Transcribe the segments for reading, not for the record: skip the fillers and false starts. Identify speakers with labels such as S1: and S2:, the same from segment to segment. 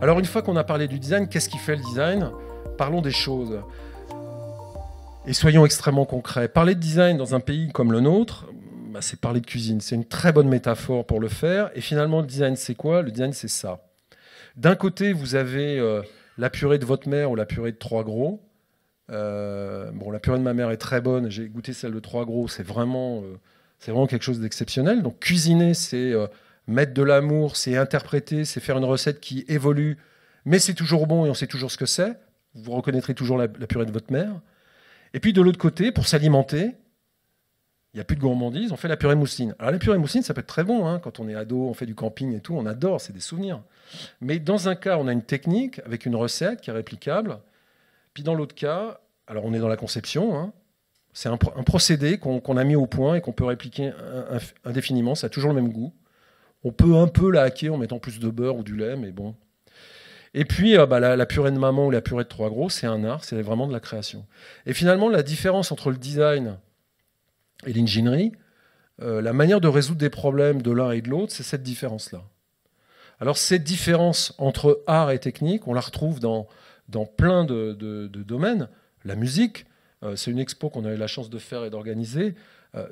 S1: Alors une fois qu'on a parlé du design, qu'est-ce qui fait le design? Parlons des choses. Et soyons extrêmement concrets. Parler de design dans un pays comme le nôtre, bah, c'est parler de cuisine. C'est une très bonne métaphore pour le faire. Et finalement, le design, c'est quoi? Le design, c'est ça. D'un côté, vous avez la purée de votre mère ou la purée de Trois Gros. Bon, la purée de ma mère est très bonne. J'ai goûté celle de Trois Gros. C'est vraiment quelque chose d'exceptionnel. Donc, cuisiner, c'est mettre de l'amour, c'est interpréter, c'est faire une recette qui évolue, mais c'est toujours bon et on sait toujours ce que c'est. Vous reconnaîtrez toujours la purée de votre mère. Et puis, de l'autre côté, pour s'alimenter, il n'y a plus de gourmandise, on fait la purée mousseline. Alors la purée mousseline, ça peut être très bon, hein. Quand on est ado, on fait du camping et tout, on adore, c'est des souvenirs. Mais dans un cas, on a une technique avec une recette qui est réplicable. Puis dans l'autre cas, alors on est dans la conception, hein. C'est un procédé qu'on a mis au point et qu'on peut répliquer indéfiniment, ça a toujours le même goût. On peut un peu la hacker en mettant plus de beurre ou du lait, mais bon. Et puis la purée de maman ou la purée de Trois Gros, c'est un art, c'est vraiment de la création. Et finalement, la différence entre le design et l'ingénierie, la manière de résoudre des problèmes de l'un et de l'autre, c'est cette différence-là. Alors cette différence entre art et technique, on la retrouve dans plein de domaines. La musique, c'est une expo qu'on a eu la chance de faire et d'organiser.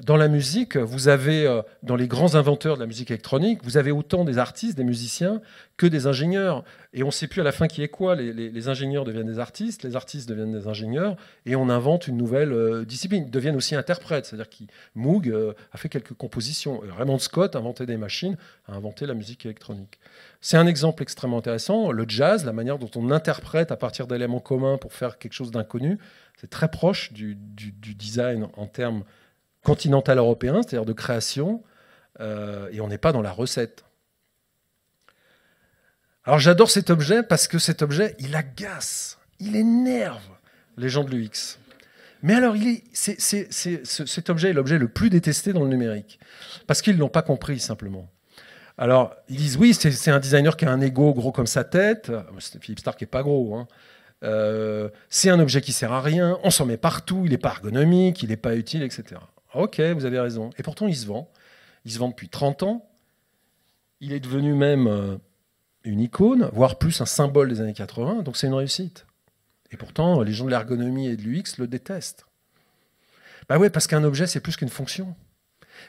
S1: Dans la musique, vous avez, dans les grands inventeurs de la musique électronique, vous avez autant des artistes, des musiciens, que des ingénieurs. Et on ne sait plus à la fin qui est quoi. Les ingénieurs deviennent des artistes, les artistes deviennent des ingénieurs, et on invente une nouvelle discipline. Ils deviennent aussi interprètes, c'est-à-dire que Moog a fait quelques compositions. Raymond Scott a inventé des machines, a inventé la musique électronique. C'est un exemple extrêmement intéressant. Le jazz, la manière dont on interprète à partir d'éléments communs pour faire quelque chose d'inconnu, c'est très proche du design en termes continental européen, c'est-à-dire de création, et on n'est pas dans la recette. Alors j'adore cet objet parce que cet objet, il agace, il énerve les gens de l'UX. Mais alors, cet objet est l'objet le plus détesté dans le numérique, parce qu'ils ne l'ont pas compris simplement. Alors, ils disent, oui, c'est un designer qui a un ego gros comme sa tête. C'est Philippe Stark qui n'est pas gros, hein. C'est un objet qui sert à rien, on s'en met partout, il n'est pas ergonomique, il n'est pas utile, etc. Ok, vous avez raison. Et pourtant, il se vend. Il se vend depuis 30 ans. Il est devenu même une icône, voire plus un symbole des années 80. Donc c'est une réussite. Et pourtant, les gens de l'ergonomie et de l'UX le détestent. Bah ouais, parce qu'un objet, c'est plus qu'une fonction.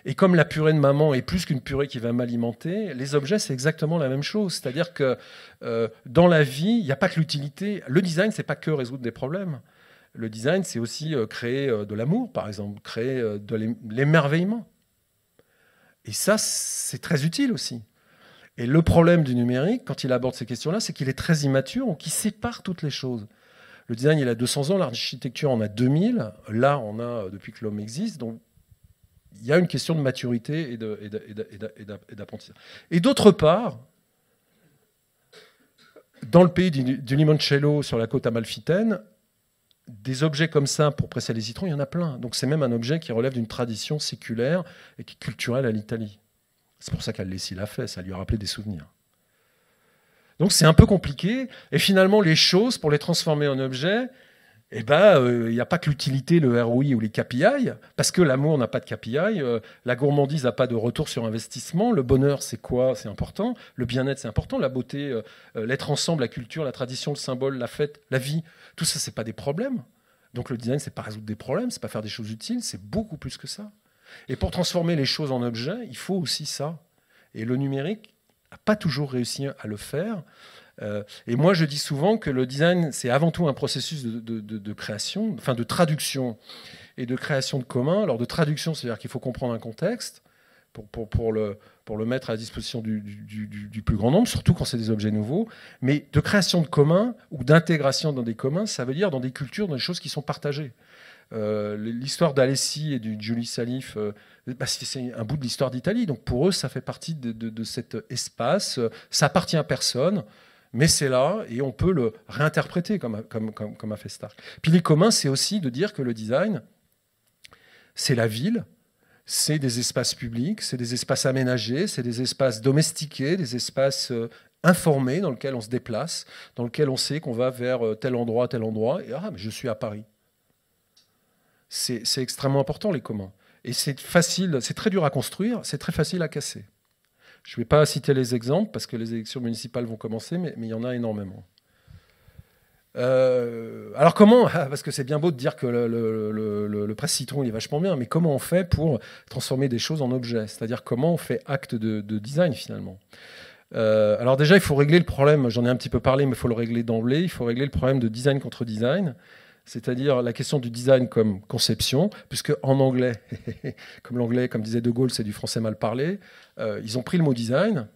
S1: Et comme la purée de maman est plus qu'une purée qui va m'alimenter, les objets, c'est exactement la même chose. C'est-à-dire que dans la vie, il n'y a pas que l'utilité. Le design, c'est pas que résoudre des problèmes. Le design, c'est aussi créer de l'amour, par exemple, créer de l'émerveillement. Et ça, c'est très utile aussi. Et le problème du numérique, quand il aborde ces questions-là, c'est qu'il est très immature ou qu'il sépare toutes les choses. Le design, il a 200 ans, l'architecture en a 2000. Là, on a depuis que l'homme existe. Donc, il y a une question de maturité et d'apprentissage. Et d'autre part, dans le pays du limoncello, sur la côte amalfitaine, des objets comme ça pour presser les citrons, il y en a plein. Donc c'est même un objet qui relève d'une tradition séculaire et qui est culturelle à l'Italie. C'est pour ça qu'Alessi l'a fait, ça lui a rappelé des souvenirs. Donc c'est un peu compliqué. Et finalement, les choses, pour les transformer en objets, il n'y a pas que l'utilité, le ROI ou les KPI, parce que l'amour n'a pas de KPI, la gourmandise n'a pas de retour sur investissement, le bonheur, c'est quoi? C'est important, le bien-être, c'est important, la beauté, l'être ensemble, la culture, la tradition, le symbole, la fête, la vie, tout ça, c'est pas des problèmes. Donc le design, c'est pas résoudre des problèmes, c'est pas faire des choses utiles, c'est beaucoup plus que ça. Et pour transformer les choses en objets, il faut aussi ça. Et le numérique n'a pas toujours réussi à le faire. Et moi, je dis souvent que le design, c'est avant tout un processus de création, enfin de traduction et de création de commun. Alors de traduction, c'est-à-dire qu'il faut comprendre un contexte pour le mettre à la disposition du plus grand nombre, surtout quand c'est des objets nouveaux. Mais de création de commun ou d'intégration dans des communs, ça veut dire dans des cultures, dans des choses qui sont partagées. L'histoire d'Alessi et du Julie Salif, c'est un bout de l'histoire d'Italie. Donc pour eux, ça fait partie de cet espace. Ça appartient à personne. Mais c'est là, et on peut le réinterpréter comme a fait Stark. Puis les communs, c'est aussi de dire que le design, c'est la ville, c'est des espaces publics, c'est des espaces aménagés, c'est des espaces domestiqués, des espaces informés dans lesquels on se déplace, dans lesquels on sait qu'on va vers tel endroit, et mais je suis à Paris. C'est extrêmement important, les communs. Et c'est facile, c'est très dur à construire, c'est très facile à casser. Je ne vais pas citer les exemples parce que les élections municipales vont commencer, mais il y en a énormément. Alors comment, parce que c'est bien beau de dire que le presse citron il est vachement bien, mais comment on fait pour transformer des choses en objets? C'est-à-dire comment on fait acte de design finalement? Alors déjà il faut régler le problème, j'en ai un petit peu parlé, mais il faut le régler d'emblée. Il faut régler le problème de design contre design, c'est-à-dire la question du design comme conception, puisque en anglais, comme l'anglais, comme disait De Gaulle, c'est du français mal parlé, ils ont pris le mot design,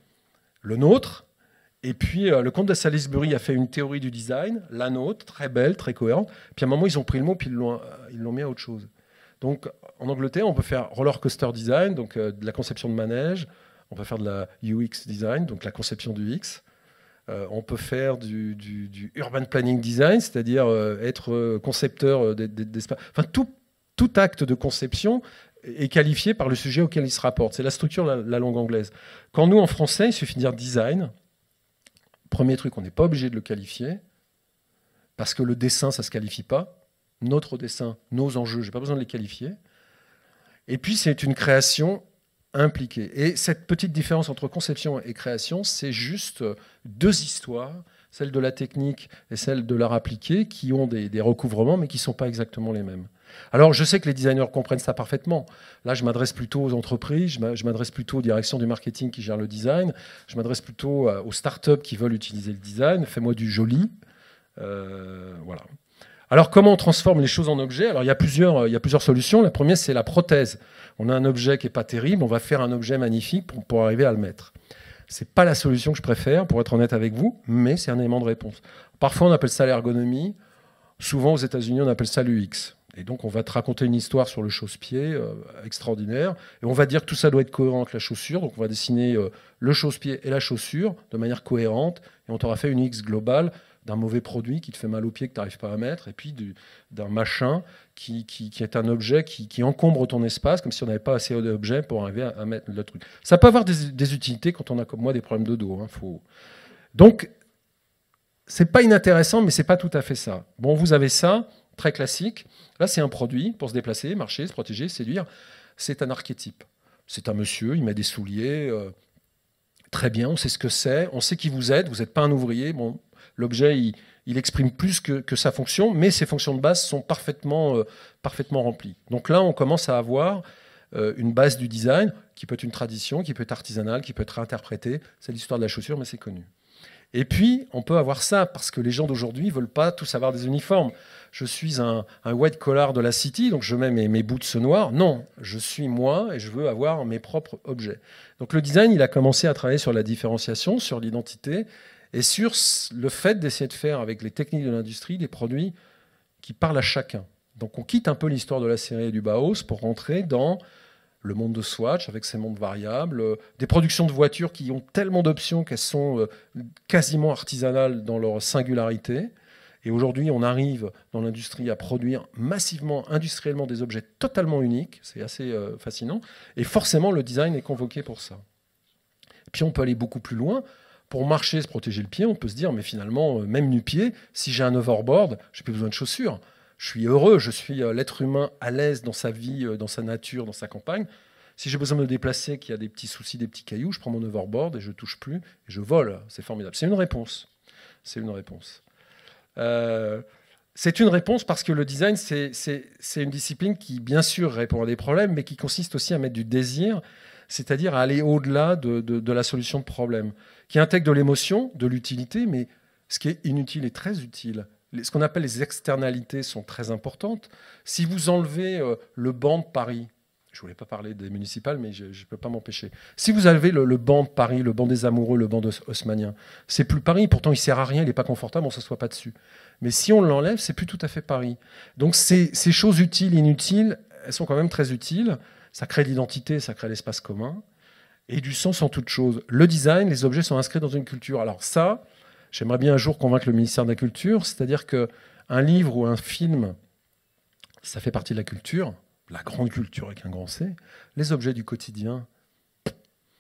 S1: le nôtre. Et puis, le comte de Salisbury a fait une théorie du design, la nôtre, très belle, très cohérente. Puis à un moment, ils ont pris le mot, puis ils l'ont mis à autre chose. Donc, en Angleterre, on peut faire roller coaster design, donc de la conception de manège. On peut faire de la UX design, donc la conception du X. On peut faire du urban planning design, c'est-à-dire être concepteur d'espace. Enfin, tout acte de conception est qualifié par le sujet auquel il se rapporte. C'est la structure de la langue anglaise. Quand nous, en français, il suffit de dire design. Premier truc, on n'est pas obligé de le qualifier, parce que le dessin, ça ne se qualifie pas. Notre dessin, nos enjeux, je n'ai pas besoin de les qualifier. Et puis, c'est une création impliquée. Et cette petite différence entre conception et création, c'est juste deux histoires, celle de la technique et celle de l'art appliqué, qui ont des recouvrements, mais qui ne sont pas exactement les mêmes. Alors, je sais que les designers comprennent ça parfaitement. Là, je m'adresse plutôt aux entreprises, je m'adresse plutôt aux directions du marketing qui gèrent le design, je m'adresse plutôt aux startups qui veulent utiliser le design. Fais-moi du joli. Voilà. Alors, comment on transforme les choses en objets? Alors, il y a plusieurs solutions. La première, c'est la prothèse. On a un objet qui n'est pas terrible, on va faire un objet magnifique pour arriver à le mettre. Ce n'est pas la solution que je préfère, pour être honnête avec vous, mais c'est un élément de réponse. Parfois, on appelle ça l'ergonomie. Souvent, aux États-Unis, on appelle ça l'UX. Et donc, on va te raconter une histoire sur le chausse-pied extraordinaire. Et on va dire que tout ça doit être cohérent avec la chaussure. Donc, on va dessiner le chausse-pied et la chaussure de manière cohérente. Et on t'aura fait une X globale d'un mauvais produit qui te fait mal au pied, que tu n'arrives pas à mettre. Et puis, d'un machin qui est un objet qui encombre ton espace, comme si on n'avait pas assez d'objets pour arriver à mettre le truc. Ça peut avoir des utilités quand on a, comme moi, des problèmes de dos. Donc, c'est pas inintéressant, mais c'est pas tout à fait ça. Bon, vous avez ça, très classique. Là, c'est un produit pour se déplacer, marcher, se protéger, séduire. C'est un archétype. C'est un monsieur, il met des souliers. Très bien, on sait ce que c'est, on sait qui vous êtes n'êtes pas un ouvrier. Bon, l'objet, il exprime plus que sa fonction, mais ses fonctions de base sont parfaitement remplies. Donc là, on commence à avoir une base du design qui peut être une tradition, qui peut être artisanale, qui peut être réinterprétée. C'est l'histoire de la chaussure, mais c'est connu. Et puis, on peut avoir ça, parce que les gens d'aujourd'hui ne veulent pas tous avoir des uniformes. Je suis un white collar de la city, donc je mets mes boots noirs. Non, je suis moi et je veux avoir mes propres objets. Donc le design, il a commencé à travailler sur la différenciation, sur l'identité et sur le fait d'essayer de faire avec les techniques de l'industrie des produits qui parlent à chacun. Donc on quitte un peu l'histoire de la série et du Bauhaus pour rentrer dans le monde de Swatch avec ses mondes variables, des productions de voitures qui ont tellement d'options qu'elles sont quasiment artisanales dans leur singularité. Et aujourd'hui, on arrive dans l'industrie à produire massivement, industriellement, des objets totalement uniques. C'est assez fascinant. Et forcément, le design est convoqué pour ça. Et puis, on peut aller beaucoup plus loin. Pour marcher, se protéger le pied, on peut se dire, mais finalement, même nu-pied, si j'ai un overboard, je n'ai plus besoin de chaussures. Je suis heureux, je suis l'être humain à l'aise dans sa vie, dans sa nature, dans sa campagne. Si j'ai besoin de me déplacer, qu'il y a des petits soucis, des petits cailloux, je prends mon overboard et je ne touche plus, et je vole. C'est formidable. C'est une réponse. C'est une réponse. C'est une réponse parce que le design, c'est une discipline qui, bien sûr, répond à des problèmes, mais qui consiste aussi à mettre du désir, c'est-à-dire à aller au-delà de la solution de problème, qui intègre de l'émotion, de l'utilité, mais ce qui est inutile est très utile. Ce qu'on appelle les externalités sont très importantes. Si vous enlevez le banc de Paris, je ne voulais pas parler des municipales, mais je ne peux pas m'empêcher. Si vous enlevez le banc de Paris, le banc des amoureux, le banc haussmannien, c'est plus Paris. Pourtant, il ne sert à rien, il n'est pas confortable, on ne s'assoit pas dessus. Mais si on l'enlève, c'est plus tout à fait Paris. Donc ces choses utiles, inutiles, elles sont quand même très utiles. Ça crée de l'identité, ça crée l'espace commun et du sens en toute chose. Le design, les objets sont inscrits dans une culture. Alors ça, j'aimerais bien un jour convaincre le ministère de la Culture, c'est-à-dire qu'un livre ou un film, ça fait partie de la culture, la grande culture avec un grand C. Les objets du quotidien,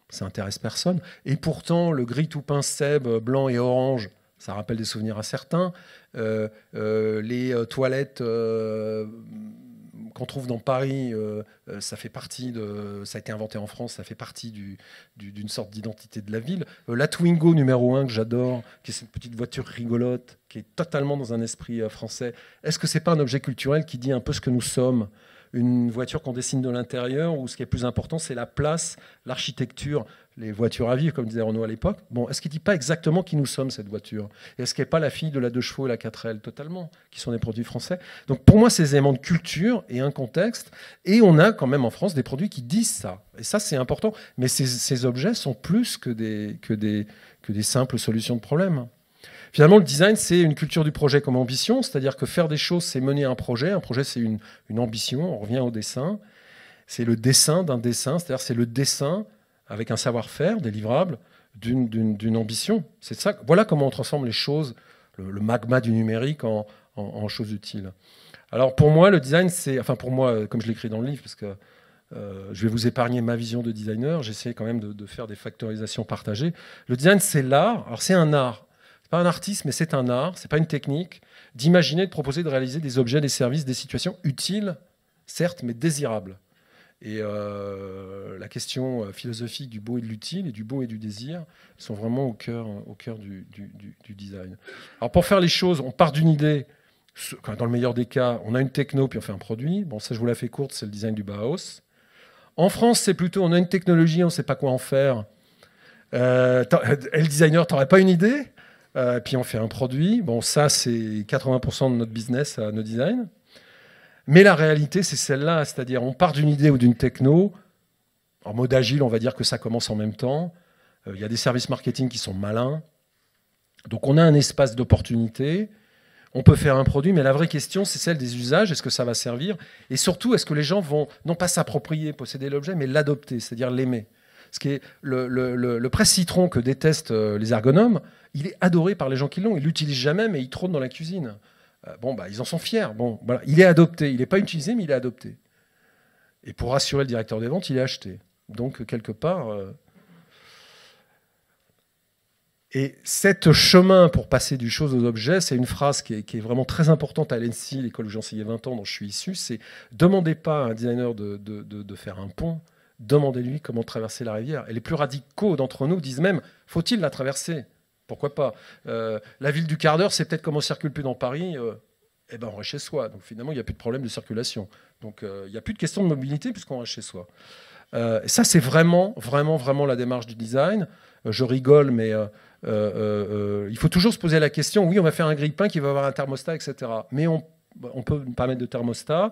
S1: ça intéresse personne. Et pourtant, le gris tout pince Seb, blanc et orange, ça rappelle des souvenirs à certains. Les toilettes qu'on trouve dans Paris, ça fait partie ça a été inventé en France, ça fait partie d'une sorte d'identité de la ville. La Twingo numéro 1 que j'adore, qui est cette petite voiture rigolote, qui est totalement dans un esprit français. Est-ce que c'est pas un objet culturel qui dit un peu ce que nous sommes? Une voiture qu'on dessine de l'intérieur, où ce qui est plus important, c'est la place, l'architecture, les voitures à vivre, comme disait Renault à l'époque. Bon, est-ce qu'il ne dit pas exactement qui nous sommes, cette voiture? Et est-ce qu'elle n'est pas la fille de la 2 chevaux et la 4L? Totalement, qui sont des produits français. Donc pour moi, c'est des éléments de culture et un contexte. Et on a quand même en France des produits qui disent ça. Et ça, c'est important. Mais ces objets sont plus que des simples solutions de problèmes. Finalement, le design, c'est une culture du projet comme ambition, c'est-à-dire que faire des choses, c'est mener un projet. Un projet, c'est une ambition. On revient au dessin. C'est le dessin d'un dessin, c'est-à-dire c'est le dessin avec un savoir-faire délivrable d'une ambition. C'est ça. Voilà comment on transforme les choses, le magma du numérique, en choses utiles. Alors pour moi, le design, c'est... Enfin pour moi, comme je l'écris dans le livre, parce que je vais vous épargner ma vision de designer, j'essaie quand même de faire des factorisations partagées. Le design, c'est l'art. Alors c'est un art. Pas un artiste, mais c'est un art, c'est pas une technique, d'imaginer, de proposer, de réaliser des objets, des services, des situations utiles, certes, mais désirables. Et la question philosophique du beau et de l'utile, et du beau et du désir, sont vraiment au cœur du design. Alors pour faire les choses, on part d'une idée, dans le meilleur des cas, on a une techno, puis on fait un produit. Bon, ça je vous la fais courte, c'est le design du Bauhaus. En France, c'est plutôt, on a une technologie, on ne sait pas quoi en faire. Et le designer, t'aurais pas une idée? Puis on fait un produit. Bon, ça, c'est 80% de notre business à No Design. Mais la réalité, c'est celle-là. C'est-à-dire, on part d'une idée ou d'une techno. En mode agile, on va dire que ça commence en même temps. Il y a des services marketing qui sont malins. Donc, on a un espace d'opportunité. On peut faire un produit, mais la vraie question, c'est celle des usages. Est-ce que ça va servir? Et surtout, est-ce que les gens vont, non pas s'approprier, posséder l'objet, mais l'adopter, c'est-à-dire l'aimer? Ce qui est le presse-citron que détestent les ergonomes, il est adoré par les gens qui l'ont. Ils l'utilisent jamais, mais il trône dans la cuisine. Ils en sont fiers. Bon, voilà. Il est adopté. Il n'est pas utilisé, mais il est adopté. Et pour rassurer le directeur des ventes, il est acheté. Donc, quelque part... Et cet chemin pour passer du chose aux objets, c'est une phrase qui est vraiment très importante à l'ENSI, l'école où j'ai enseigné 20 ans, dont je suis issu, c'est « Demandez pas à un designer de faire un pont, demandez-lui comment traverser la rivière. » Et les plus radicaux d'entre nous disent même « Faut-il la traverser ? Pourquoi pas ? La ville du quart d'heure, c'est peut-être comme on ne circule plus dans Paris. On reste chez soi. Donc finalement, il n'y a plus de problème de circulation. Donc il n'y a plus de question de mobilité puisqu'on reste chez soi. Et ça, c'est vraiment, vraiment, vraiment la démarche du design. Je rigole, mais il faut toujours se poser la question. Oui, on va faire un grille-pain qui va avoir un thermostat, etc. Mais on peut pas mettre de thermostat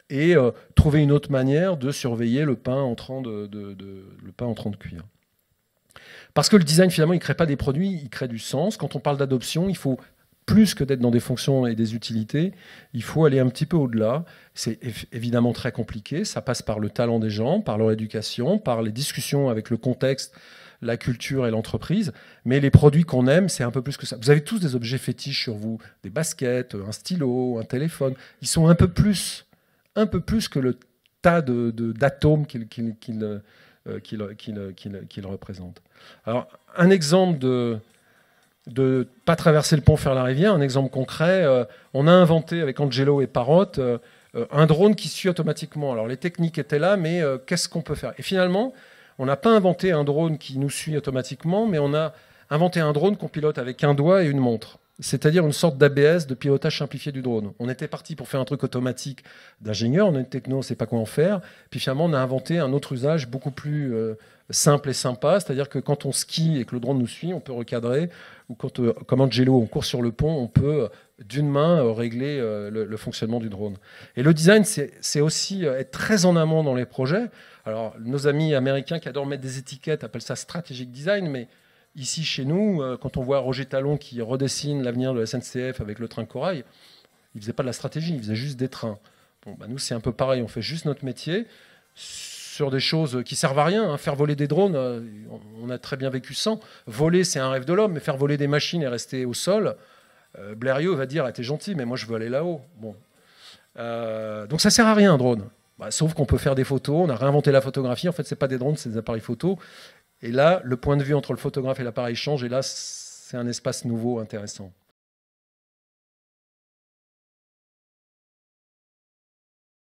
S1: et trouver une autre manière de surveiller le pain en train de cuire. Parce que le design, finalement, il ne crée pas des produits, il crée du sens. Quand on parle d'adoption, il faut, plus que d'être dans des fonctions et des utilités, il faut aller un petit peu au-delà. C'est évidemment très compliqué. Ça passe par le talent des gens, par leur éducation, par les discussions avec le contexte, la culture et l'entreprise. Mais les produits qu'on aime, c'est un peu plus que ça. Vous avez tous des objets fétiches sur vous, des baskets, un stylo, un téléphone. Ils sont un peu plus que le tas d'atomes qu'ils représentent. Alors, un exemple de pas traverser le pont, faire la rivière, un exemple concret, on a inventé avec Angelo et Parrot un drone qui suit automatiquement. Alors, les techniques étaient là, mais qu'est-ce qu'on peut faire? Et finalement, on n'a pas inventé un drone qui nous suit automatiquement, mais on a inventé un drone qu'on pilote avec un doigt et une montre. C'est-à-dire une sorte d'ABS, de pilotage simplifié du drone. On était parti pour faire un truc automatique d'ingénieur, on a une techno, on ne sait pas quoi en faire. Puis finalement, on a inventé un autre usage beaucoup plus simple et sympa, c'est-à-dire que quand on skie et que le drone nous suit, on peut recadrer, ou quand, comme Angelo, on court sur le pont, on peut d'une main régler le fonctionnement du drone. Et le design, c'est aussi être très en amont dans les projets. Alors, nos amis américains qui adorent mettre des étiquettes appellent ça strategic design, mais ici, chez nous, quand on voit Roger Talon qui redessine l'avenir de la SNCF avec le train Corail, il ne faisait pas de la stratégie, il faisait juste des trains. Nous, c'est un peu pareil, on fait juste notre métier sur des choses qui servent à rien. Faire voler des drones, on a très bien vécu sans. Voler, c'est un rêve de l'homme, mais faire voler des machines et rester au sol, Blériot va dire « T'es gentil, mais moi, je veux aller là-haut. » Donc, ça ne sert à rien, un drone. Sauf qu'on peut faire des photos, on a réinventé la photographie. En fait, ce n'est pas des drones, c'est des appareils photo. Et là, le point de vue entre le photographe et l'appareil change. Et là, c'est un espace nouveau, intéressant.